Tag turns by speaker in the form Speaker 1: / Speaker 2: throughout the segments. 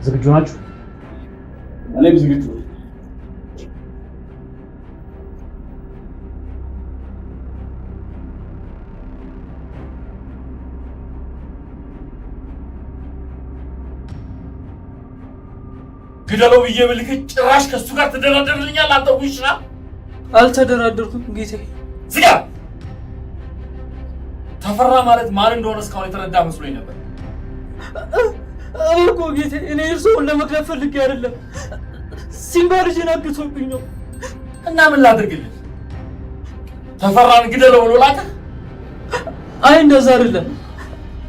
Speaker 1: ዝግጁ ናችሁ?
Speaker 2: እኔም ዝግጁ ነኝ።
Speaker 3: ግደለው ብዬ ብልክ ጭራሽ ከሱ ጋር ትደራደርልኛል? አንተ ውሻ!
Speaker 4: አልተደራደርኩም ጌታዬ።
Speaker 3: ዝጋ! ተፈራ ማለት ማን እንደሆነ እስካሁን የተረዳ መስሎኝ ነበር።
Speaker 4: እኮ ጌታዬ እኔ እርስዎን ለመግደል ፈልጌ አይደለም። ሲምባ ልጄን አግቶብኝ ነው።
Speaker 3: እና ምን ላድርግልህ? ተፈራን ግደለው ብሎ ላከ?
Speaker 4: አይ እንደዛ አይደለም።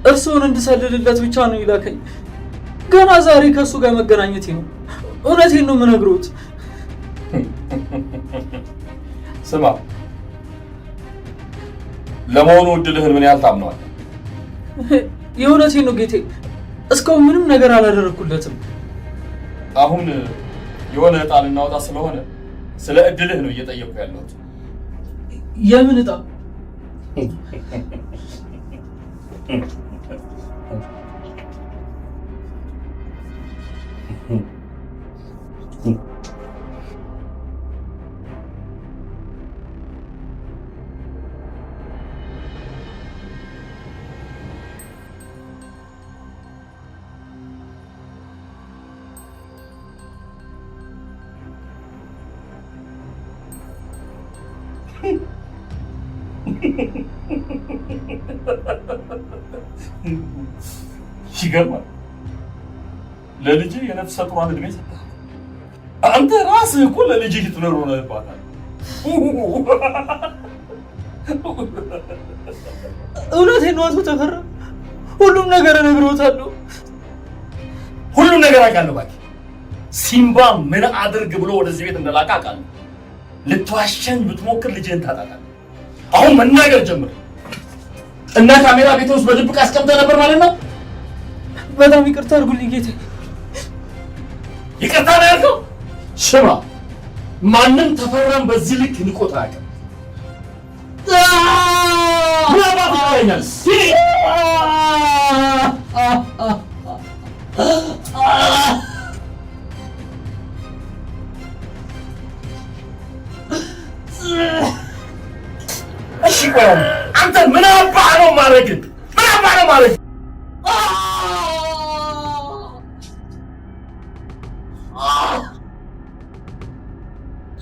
Speaker 4: እርስዎን እንድሰልልለት ብቻ ነው ይላከኝ። ገና ዛሬ ከሱ ጋር መገናኘቴ ነው። እውነቴን ነው የምነግሮት።
Speaker 3: ስማ፣ ለመሆኑ እድልህን ምን ያህል ታምነዋለህ?
Speaker 4: የእውነቴን ነው ጌቴ፣ እስካሁን ምንም ነገር አላደረኩለትም።
Speaker 3: አሁን የሆነ ዕጣ ልናወጣ ስለሆነ ስለ እድልህ ነው እየጠየቁ ያለሁት።
Speaker 4: የምን ዕጣ?
Speaker 3: ይገርማል። ለልጅ የነፍሰ ጡሯን እድሜ ሰጠህ። አንተ ራስህ እኮ ለልጅ ሂትለር ሆነህባታል።
Speaker 4: እውነቴን ነው አቶ ተፈራ፣ ሁሉም ነገር እነግርዎታለሁ።
Speaker 3: ሁሉም ነገር አውቃለሁ። እባክህ ሲምባ ምን አድርግ ብሎ ወደዚህ ቤት እንደላከ አውቃለሁ። ልትዋሸኝ ብትሞክር ልጅህን ታጣታለህ። አሁን መናገር ጀምር። እና ካሜራ ቤት ውስጥ በድብቅ አስቀምጠህ ነበር ማለት ነው?
Speaker 4: በጣም ይቅርታ አድርጉልኝ ጌቴ።
Speaker 3: ይቅርታ ነው ያልከው? ስማ፣ ማንም ተፈራን በዚህ ልክ ንቆት አያውቅም። ምን አባት ይለኛል? እሺ ቆይ አንተ ምን አባህ ነው ማድረግ? ምን አባህ ነው ማድረግ?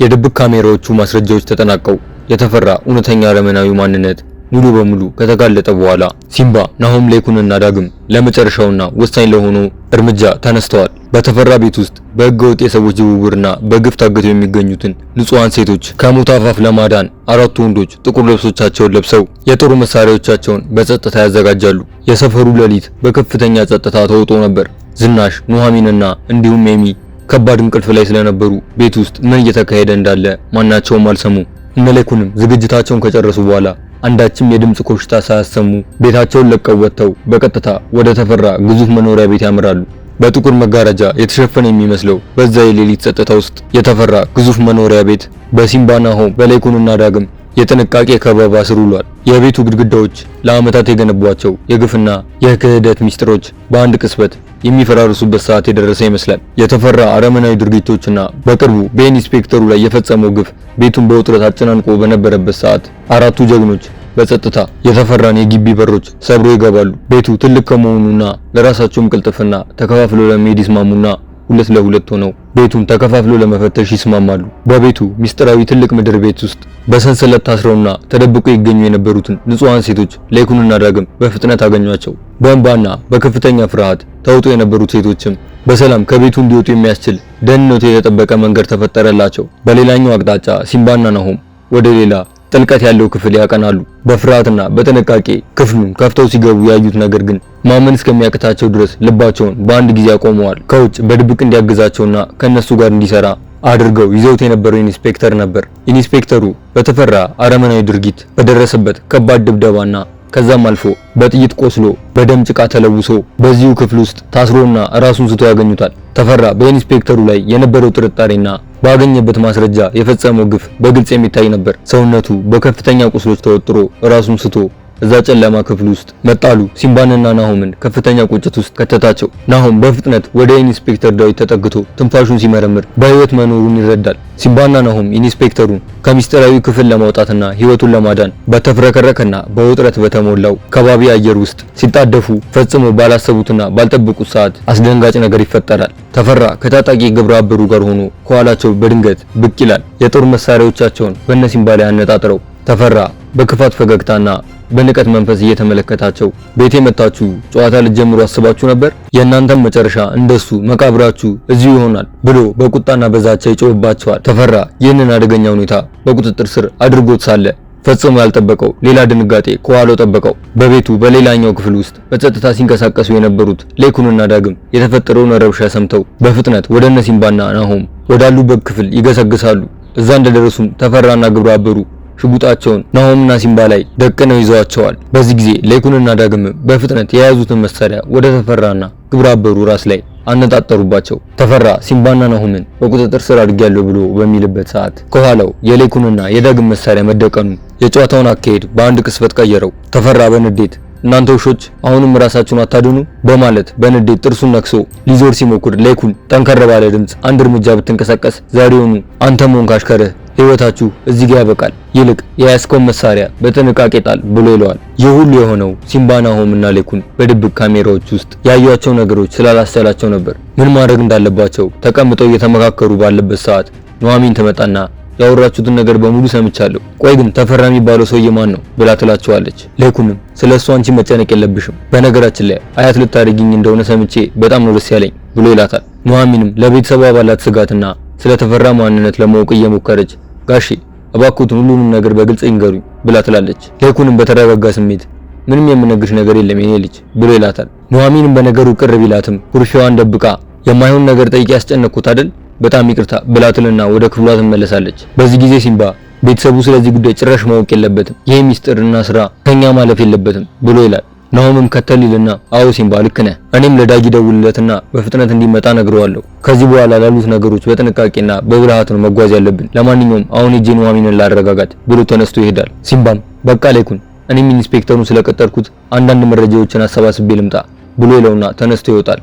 Speaker 5: የድብቅ ካሜራዎቹ ማስረጃዎች ተጠናቀው የተፈራ እውነተኛ አረመናዊ ማንነት ሙሉ በሙሉ ከተጋለጠ በኋላ ሲምባ፣ ናሆም ሌኩንና ዳግም ለመጨረሻውና ወሳኝ ለሆነው እርምጃ ተነስተዋል። በተፈራ ቤት ውስጥ በህገወጥ የሰዎች ዝውውርና በግፍ ታግተው የሚገኙትን ንጹሃን ሴቶች ከሞት አፋፍ ለማዳን አራቱ ወንዶች ጥቁር ልብሶቻቸውን ለብሰው የጦር መሳሪያዎቻቸውን በጸጥታ ያዘጋጃሉ። የሰፈሩ ሌሊት በከፍተኛ ጸጥታ ተውጦ ነበር። ዝናሽ፣ ኑሐሚንና እንዲሁም ኤሚ ከባድ እንቅልፍ ላይ ስለነበሩ ቤት ውስጥ ምን እየተካሄደ እንዳለ ማናቸውም አልሰሙ። እነ ሌኩንም ዝግጅታቸውን ከጨረሱ በኋላ አንዳችም የድምጽ ኮሽታ ሳያሰሙ ቤታቸውን ለቀው ወጥተው በቀጥታ ወደ ተፈራ ግዙፍ መኖሪያ ቤት ያመራሉ። በጥቁር መጋረጃ የተሸፈነ የሚመስለው በዛ የሌሊት ጸጥታ ውስጥ የተፈራ ግዙፍ መኖሪያ ቤት በሲምባ፣ ናሆም፣ በሌኩንና ዳግም የጥንቃቄ ከበባ ስር ውሏል። የቤቱ ግድግዳዎች ለዓመታት የገነቧቸው የግፍና የክህደት ሚስጥሮች በአንድ ቅጽበት የሚፈራርሱበት ሰዓት የደረሰ ይመስላል። የተፈራ አረመናዊ ድርጊቶችና በቅርቡ በኢንስፔክተሩ ላይ የፈጸመው ግፍ ቤቱን በውጥረት አጨናንቆ በነበረበት ሰዓት አራቱ ጀግኖች በጸጥታ የተፈራን የግቢ በሮች ሰብሮ ይገባሉ። ቤቱ ትልቅ ከመሆኑና ለራሳቸውም ቅልጥፍና ተከፋፍለው ለመሄድ ይስማሙና ሁለት ለሁለት ሆነው ቤቱን ተከፋፍለው ለመፈተሽ ይስማማሉ። በቤቱ ሚስጥራዊ ትልቅ ምድር ቤት ውስጥ በሰንሰለት ታስረውና ተደብቀው ይገኙ የነበሩትን ንጹሃን ሴቶች ሌኩንና ዳግም በፍጥነት አገኟቸው። በእንባና በከፍተኛ ፍርሃት ተውጠው የነበሩት ሴቶችም በሰላም ከቤቱ እንዲወጡ የሚያስችል ደህንነቱ የተጠበቀ መንገድ ተፈጠረላቸው። በሌላኛው አቅጣጫ ሲምባና ናሆም ወደ ሌላ ጥልቀት ያለው ክፍል ያቀናሉ። በፍርሃትና በጥንቃቄ ክፍሉን ከፍተው ሲገቡ ያዩት ነገር ግን ማመን እስከሚያቅታቸው ድረስ ልባቸውን በአንድ ጊዜ አቆመዋል። ከውጭ በድብቅ እንዲያግዛቸውና ከነሱ ጋር እንዲሰራ አድርገው ይዘውት የነበረው ኢንስፔክተር ነበር። ኢንስፔክተሩ በተፈራ አረመናዊ ድርጊት በደረሰበት ከባድ ድብደባና ከዛም አልፎ በጥይት ቆስሎ በደም ጭቃ ተለውሶ በዚሁ ክፍል ውስጥ ታስሮና ራሱን ስቶ ያገኙታል። ተፈራ በኢንስፔክተሩ ላይ የነበረው ጥርጣሬና ባገኘበት ማስረጃ የፈጸመው ግፍ በግልጽ የሚታይ ነበር። ሰውነቱ በከፍተኛ ቁስሎች ተወጥሮ ራሱን ስቶ እዛ ጨለማ ክፍል ውስጥ መጣሉ ሲምባንና ናሆምን ከፍተኛ ቁጭት ውስጥ ከተታቸው። ናሆም በፍጥነት ወደ ኢንስፔክተር ዳዊት ተጠግቶ ትንፋሹን ሲመረምር በህይወት መኖሩን ይረዳል። ሲምባና ናሆም ኢንስፔክተሩን ከሚስጥራዊ ክፍል ለማውጣትና ህይወቱን ለማዳን በተፍረከረከና በውጥረት በተሞላው ከባቢ አየር ውስጥ ሲጣደፉ ፈጽሞ ባላሰቡትና ባልጠበቁት ሰዓት አስደንጋጭ ነገር ይፈጠራል። ተፈራ ከታጣቂ ግብረ አበሩ ጋር ሆኖ ከኋላቸው በድንገት ብቅ ይላል። የጦር መሳሪያዎቻቸውን በእነ ሲምባ ላይ አነጣጥረው ተፈራ በክፋት ፈገግታና በንቀት መንፈስ እየተመለከታቸው ቤቴ መጣችሁ ጨዋታ ልትጀምሩ አስባችሁ ነበር? የእናንተም መጨረሻ እንደሱ መቃብራችሁ እዚሁ ይሆናል ብሎ በቁጣና በዛቻ ይጮህባቸዋል። ተፈራ ይህንን አደገኛ ሁኔታ በቁጥጥር ስር አድርጎት ሳለ ፈጽሞ ያልጠበቀው ሌላ ድንጋጤ ከኋላው ጠበቀው። በቤቱ በሌላኛው ክፍል ውስጥ በጸጥታ ሲንቀሳቀሱ የነበሩት ሌኩንና ዳግም የተፈጠረውን ረብሻ ሰምተው በፍጥነት ወደ እነ ሲምባና ናሆም ወዳሉበት ክፍል ይገሰግሳሉ። እዛ እንደደረሱም ተፈራና ግብረ አበሩ ሽጉጣቸውን ናሆምና ሲምባ ላይ ደቅነው ይዘዋቸዋል። በዚህ ጊዜ ሌኩንና ዳግም በፍጥነት የያዙትን መሳሪያ ወደ ተፈራና ግብረ አበሩ ራስ ላይ አነጣጠሩባቸው። ተፈራ ሲምባና ናሆምን በቁጥጥር ስር አድርጌያለሁ ብሎ በሚልበት ሰዓት ከኋላው የሌኩንና የዳግም መሳሪያ መደቀኑ የጨዋታውን አካሄድ በአንድ ቅስፈት ቀየረው። ተፈራ በንዴት እናንተ ውሾች አሁንም ራሳችሁን አታድኑ በማለት በንዴት ጥርሱን ነክሶ ሊዞር ሲሞክር ሌኩን ጠንከር ባለ ድምጽ አንድ እርምጃ ብትንቀሳቀስ ዛሬውኑ አንተም ሆንክ አሽከርህ ህይወታችሁ እዚህ ጋር ያበቃል፣ ይልቅ የያዝከውን መሳሪያ በጥንቃቄ ጣል ብሎ ይለዋል። ይህ ሁሉ የሆነው ሲምባ ናሆምና ሌኩን በድብቅ ካሜራዎች ውስጥ ያዩአቸው ነገሮች ስላላሰላቸው ነበር። ምን ማድረግ እንዳለባቸው ተቀምጠው እየተመካከሩ ባለበት ሰዓት ኑሐሚን ትመጣና ያወራችሁትን ነገር በሙሉ ሰምቻለሁ። ቆይ ግን ተፈራ የሚባለው ሰውዬ ማን ነው ብላ ትላቸዋለች። ሌኩንም ስለሱ አንቺ መጨነቅ የለብሽም፣ በነገራችን ላይ አያት ልታደርጊኝ እንደሆነ ሰምቼ በጣም ነው ደስ ያለኝ ብሎ ይላታል። ኑሐሚንም ለቤተሰቡ አባላት ስጋትና ስለተፈራ ማንነት ለማወቅ እየሞከረች ጋሺ እባክዎትን ሁሉንም ነገር በግልጽ ይንገሩኝ ብላ ትላለች። ሌኩንም በተረጋጋ ስሜት ምንም የምነግርሽ ነገር የለም የኔ ልጅ ብሎ ይላታል። ኑሐሚንም በነገሩ ቅር ቢላትም ኩርፊያዋን ደብቃ የማይሆን ነገር ጠይቄ ያስጨነቅኩት አይደል በጣም ይቅርታ ብላትልና ወደ ክፍሏ ትመለሳለች። በዚህ ጊዜ ሲምባ ቤተሰቡ ስለዚህ ጉዳይ ጭራሽ ማወቅ የለበትም፣ ይሄ ሚስጥርና ስራ ከኛ ማለፍ የለበትም ብሎ ይላል። ናሆምም ከተል ይልና አዎ ሲምባ ልክ ነህ፣ እኔም ለዳጊ ደውልለትና በፍጥነት እንዲመጣ ነግረዋለሁ። ከዚህ በኋላ ላሉት ነገሮች በጥንቃቄና በብልሃት ነው መጓዝ ያለብን። ለማንኛውም አሁን ሄጄ ኑሐሚንን ላረጋጋት ብሎ ተነስቶ ይሄዳል። ሲምባም በቃ ሌኩን እኔም ኢንስፔክተሩን ስለቀጠርኩት አንዳንድ መረጃዎችን አሰባስቤ ልምጣ ብሎ ይለውና ተነስቶ ይወጣል።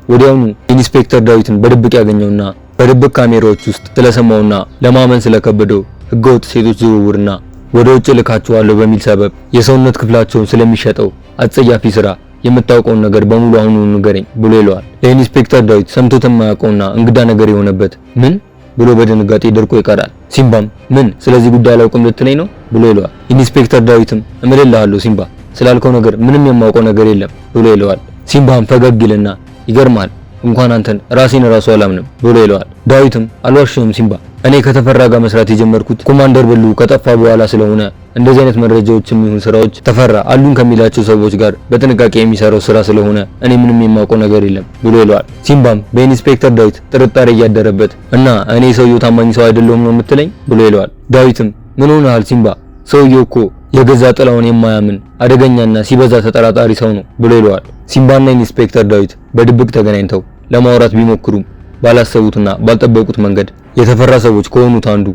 Speaker 5: ወዲያውኑ ኢንስፔክተር ዳዊትን በድብቅ ያገኘውና በድብቅ ካሜራዎች ውስጥ ስለሰማውና ለማመን ስለከበደው ህገወጥ ሴቶች ዝውውርና ወደ ውጭ ልካቸዋለሁ በሚል ሰበብ የሰውነት ክፍላቸውን ስለሚሸጠው አጸያፊ ስራ የምታውቀውን ነገር በሙሉ አሁኑ ንገረኝ ብሎ ይለዋል። ለኢንስፔክተር ዳዊት ሰምቶት የማያውቀውና እንግዳ ነገር የሆነበት ምን ብሎ በድንጋጤ ደርቆ ይቀራል። ሲምባም ምን ስለዚህ ጉዳይ አላውቅም ልትለኝ ነው ብሎ ይለዋል። ኢንስፔክተር ዳዊትም እምልልሃለሁ ሲምባ ስላልከው ነገር ምንም የማውቀው ነገር የለም ብሎ ይለዋል። ሲምባም ፈገግ ይልና ይገርማል እንኳን አንተን ራሴን ራሱ አላምንም ብሎ ይለዋል። ዳዊትም አልዋሽም ሲምባ እኔ ከተፈራ ጋር መስራት የጀመርኩት ኮማንደር ብሉ ከጠፋ በኋላ ስለሆነ እንደዚህ አይነት መረጃዎችም ይሁን ስራዎች ተፈራ አሉን ከሚላቸው ሰዎች ጋር በጥንቃቄ የሚሰራው ስራ ስለሆነ እኔ ምንም የማውቀው ነገር የለም ብሎ ይለዋል። ሲምባም በኢንስፔክተር ዳዊት ጥርጣሬ እያደረበት እና እኔ ሰውየው ታማኝ ሰው አይደለሁም ነው የምትለኝ ብሎ ይለዋል። ዳዊትም ምን ሆነሃል ሲምባ ሰውየው እኮ የገዛ ጥላውን የማያምን አደገኛና ሲበዛ ተጠራጣሪ ሰው ነው ብሎ ይለዋል። ሲምባና ኢንስፔክተር ዳዊት በድብቅ ተገናኝተው ለማውራት ቢሞክሩም ባላሰቡትና ባልጠበቁት መንገድ የተፈራ ሰዎች ከሆኑት አንዱ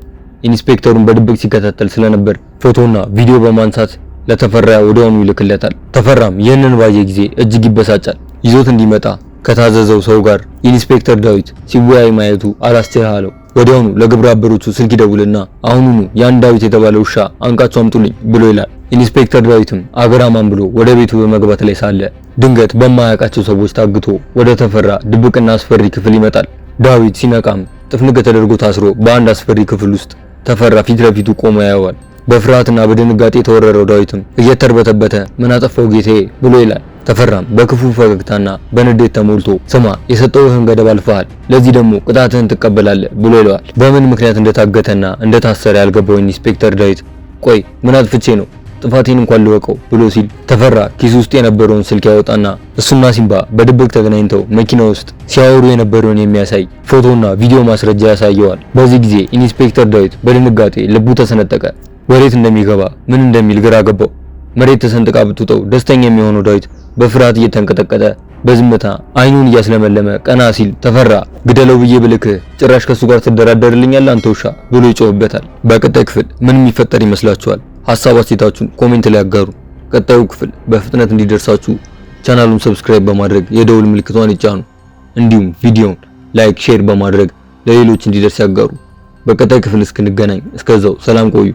Speaker 5: ኢንስፔክተሩን በድብቅ ሲከታተል ስለነበር ፎቶና ቪዲዮ በማንሳት ለተፈራ ወዲያውኑ ይልክለታል። ተፈራም ይህንን ባየ ጊዜ እጅግ ይበሳጫል። ይዞት እንዲመጣ ከታዘዘው ሰው ጋር ኢንስፔክተር ዳዊት ሲወያይ ማየቱ አላስችል አለው። ወዲያውኑ ለግብረ አበሮቹ ስልክ ይደውልና አሁኑኑ ያን ዳዊት የተባለ ውሻ አንቃቸው አምጡልኝ ብሎ ይላል። ኢንስፔክተር ዳዊትም አገራማን ብሎ ወደ ቤቱ በመግባት ላይ ሳለ ድንገት በማያውቃቸው ሰዎች ታግቶ ወደ ተፈራ ድብቅና አስፈሪ ክፍል ይመጣል። ዳዊት ሲነቃም ጥፍንቅ ተደርጎ ታስሮ በአንድ አስፈሪ ክፍል ውስጥ ተፈራ ፊት ለፊቱ ቆሞ ያየዋል። በፍርሃትና በድንጋጤ የተወረረው ዳዊትም እየተርበተበተ ምን አጠፋው ጌታዬ ብሎ ይላል። ተፈራም በክፉ ፈገግታና በንዴት ተሞልቶ ስማ የሰጠውህን ገደብ አልፈሃል፣ ለዚህ ደግሞ ቅጣትህን ትቀበላለህ ብሎ ይለዋል። በምን ምክንያት እንደታገተና እንደታሰረ ያልገባው ኢንስፔክተር ዳዊት ቆይ ምን አጥፍቼ ነው ጥፋቴን እንኳን ልወቀው ብሎ ሲል ተፈራ ኪስ ውስጥ የነበረውን ስልክ ያወጣና እሱና ሲምባ በድብቅ ተገናኝተው መኪና ውስጥ ሲያወሩ የነበረውን የሚያሳይ ፎቶና ቪዲዮ ማስረጃ ያሳየዋል። በዚህ ጊዜ ኢንስፔክተር ዳዊት በድንጋጤ ልቡ ተሰነጠቀ። ወዴት እንደሚገባ ምን እንደሚል ግራ ገባው። መሬት ተሰንጥቃ ብትውጠው ደስተኛ የሚሆነው ዳዊት በፍርሃት እየተንቀጠቀጠ በዝምታ አይኑን እያስለመለመ ቀና ሲል ተፈራ ግደለው ብዬ ብልክህ ጭራሽ ከሱ ጋር ትደራደርልኛለህ አንተ ውሻ ብሎ ይጮህበታል። በቀጣይ ክፍል ምን የሚፈጠር ይመስላችኋል? ሐሳብ አስተያየታችሁን ኮሜንት ላይ አጋሩ። ቀጣዩ ክፍል በፍጥነት እንዲደርሳችሁ ቻናሉን ሰብስክራይብ በማድረግ የደውል ምልክቷን ይጫኑ። እንዲሁም ቪዲዮውን ላይክ፣ ሼር በማድረግ ለሌሎች እንዲደርስ ያጋሩ። በቀጣይ ክፍል እስክንገናኝ እስከዛው ሰላም ቆዩ።